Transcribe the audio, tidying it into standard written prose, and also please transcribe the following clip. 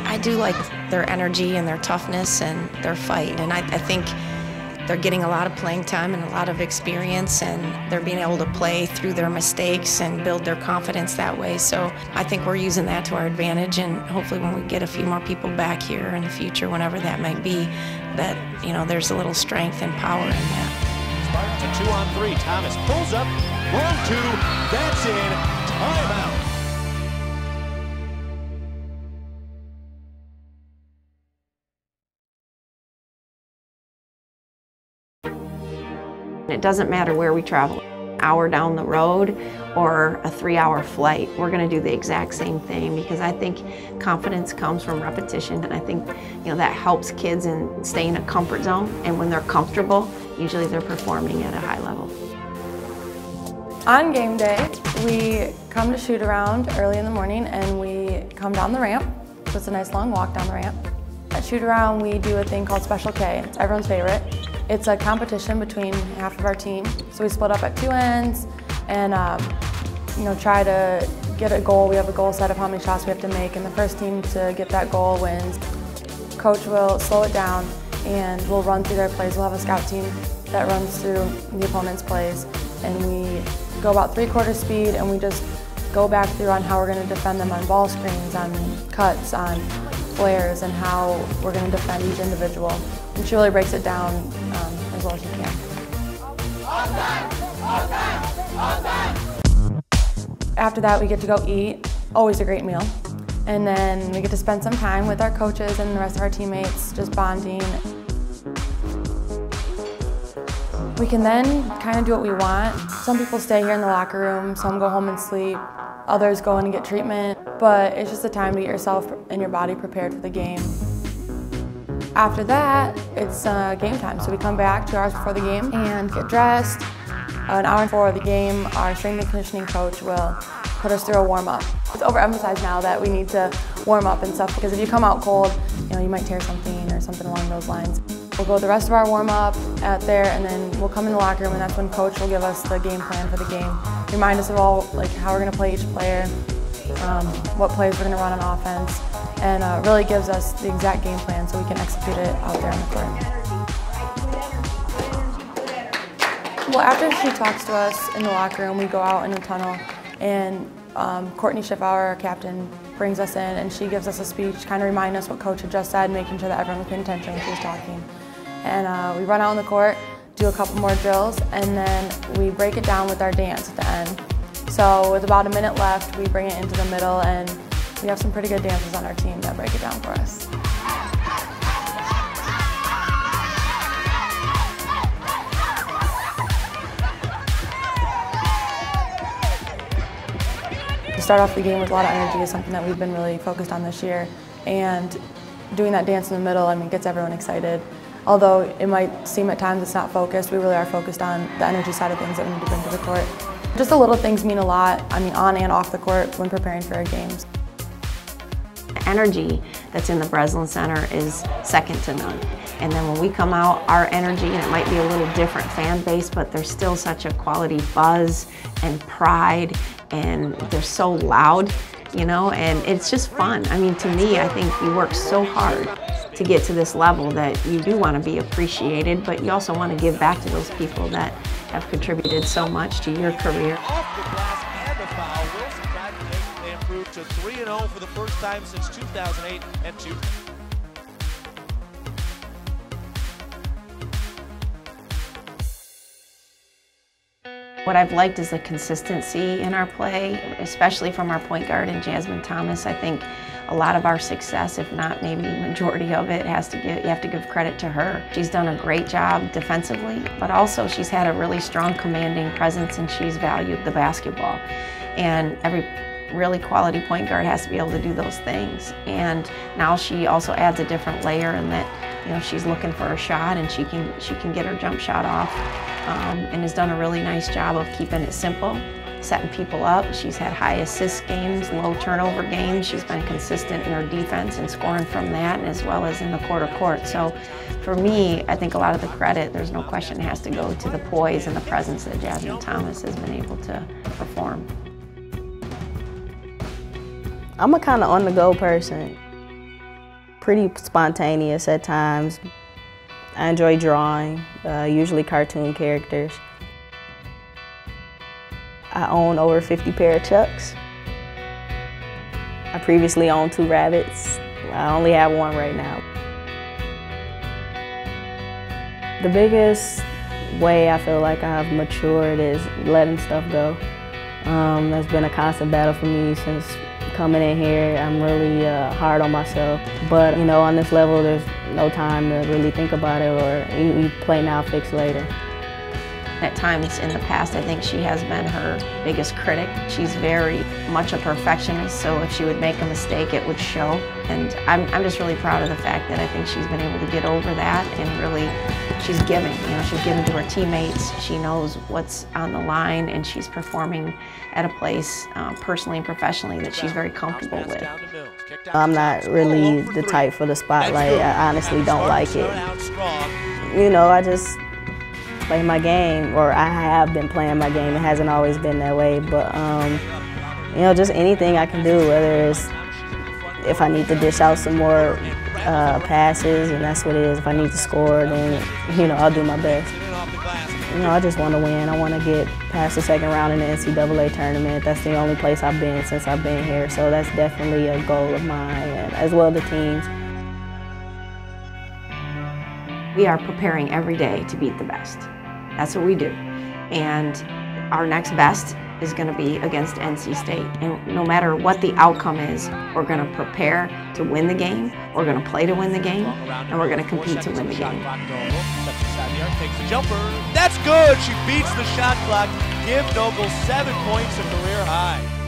I do like their energy and their toughness and their fight, and I think they're getting a lot of playing time and a lot of experience, and they're being able to play through their mistakes and build their confidence that way. So I think we're using that to our advantage, and hopefully when we get a few more people back here in the future, whenever that might be, that, you know, there's a little strength and power in that. Spartans a 2-on-3. Thomas pulls up, long two, that's in, timeout. It doesn't matter where we travel, an hour down the road or a 3-hour flight, we're going to do the exact same thing, because I think confidence comes from repetition, and I think, you know, that helps kids in stay in a comfort zone, and when they're comfortable, usually they're performing at a high level. On game day, we come to shoot around early in the morning, and we come down the ramp. So it's a nice long walk down the ramp. At shoot around, we do a thing called Special K. It's everyone's favorite. It's a competition between half of our team. So we split up at two ends and you know, try to get a goal. We have a goal set of how many shots we have to make, and the first team to get that goal wins. Coach will slow it down and we'll run through their plays. We'll have a scout team that runs through the opponent's plays, and we go about 3/4 speed, and we just go back through on how we're going to defend them on ball screens, on cuts, on flares, and how we're going to defend each individual. And she really breaks it down as well as she can. After that, we get to go eat, always a great meal. And then we get to spend some time with our coaches and the rest of our teammates, just bonding. We can then kind of do what we want. Some people stay here in the locker room, some go home and sleep, others go in and get treatment, but it's just a time to get yourself and your body prepared for the game. After that, it's game time, so we come back 2 hours before the game and get dressed. An hour before the game, our strength and conditioning coach will put us through a warm-up. It's overemphasized now that we need to warm up and stuff, because if you come out cold, you know, you might tear something or something along those lines. We'll go the rest of our warm-up out there, and then we'll come in the locker room, and that's when coach will give us the game plan for the game. Remind us of all, like, how we're going to play each player, what plays we're going to run on offense, and really gives us the exact game plan so we can execute it out there on the court. Well, after she talks to us in the locker room, we go out in the tunnel, and Courtney Schiffauer, our captain, brings us in, and she gives us a speech, kind of remind us what coach had just said, making sure that everyone was paying attention when she was talking. And we run out on the court, do a couple more drills, and then we break it down with our dance at the end. So with about a minute left, we bring it into the middle, and we have some pretty good dancers on our team that break it down for us. To start off the game with a lot of energy is something that we've been really focused on this year, and doing that dance in the middle, I mean, gets everyone excited. Although it might seem at times it's not focused, we really are focused on the energy side of things that we need to bring to the court. Just the little things mean a lot, I mean, on and off the court when preparing for our games. The energy that's in the Breslin Center is second to none. And then when we come out, our energy, and it might be a little different fan base, but there's still such a quality buzz and pride, and they're so loud, you know, and it's just fun. I mean, to me, I think you work so hard to get to this level that you do want to be appreciated, but you also want to give back to those people that have contributed so much to your career. Off the glass and the foul. Wilson tried to make it. They improved to 3-0 for the first time since 2008 and 2. What I've liked is the consistency in our play, especially from our point guard and Jasmine Thomas. I think a lot of our success, if not maybe majority of it, you have to give credit to her. She's done a great job defensively, but also she's had a really strong commanding presence, and she's valued the basketball. And every really quality point guard has to be able to do those things. And now she also adds a different layer in that, you know, she's looking for a shot, and she can get her jump shot off, and has done a really nice job of keeping it simple, setting people up. She's had high assist games, low turnover games. She's been consistent in her defense and scoring from that, as well as in the quarter court. So for me, I think a lot of the credit, there's no question, has to go to the poise and the presence that Jasmine Thomas has been able to perform. I'm a kind of on-the-go person. pretty spontaneous at times. I enjoy drawing, usually cartoon characters. I own over 50 pair of Chucks. I previously owned 2 rabbits. I only have 1 right now. The biggest way I feel like I've matured is letting stuff go. That's been a constant battle for me since coming in here. I'm really hard on myself. But, you know, on this level, there's no time to really think about it, or you play now, fix later. At times in the past, I think she has been her biggest critic. She's very much a perfectionist, so if she would make a mistake, it would show. And I'm just really proud of the fact that I think she's been able to get over that, and really, she's giving. You know, she's giving to her teammates. She knows what's on the line, and she's performing at a place, personally and professionally, that she's very comfortable with. I'm not really the type for the spotlight. I honestly don't like it. You know, I just play my game, or I have been playing my game. It hasn't always been that way, but you know, just anything I can do, whether it's if I need to dish out some more passes, and that's what it is. If I need to score, then, you know, I'll do my best. You know, I just want to win. I want to get past the second round in the NCAA tournament. That's the only place I've been since I've been here, so that's definitely a goal of mine, and as well the team's. We are preparing every day to beat the best. That's what we do. And our next best is going to be against NC State. And no matter what the outcome is, we're going to prepare to win the game, we're going to play to win the game, and we're going to compete to win the game. Takes the jumper. That's good. She beats the shot clock. Give Noble 7 points, a career high.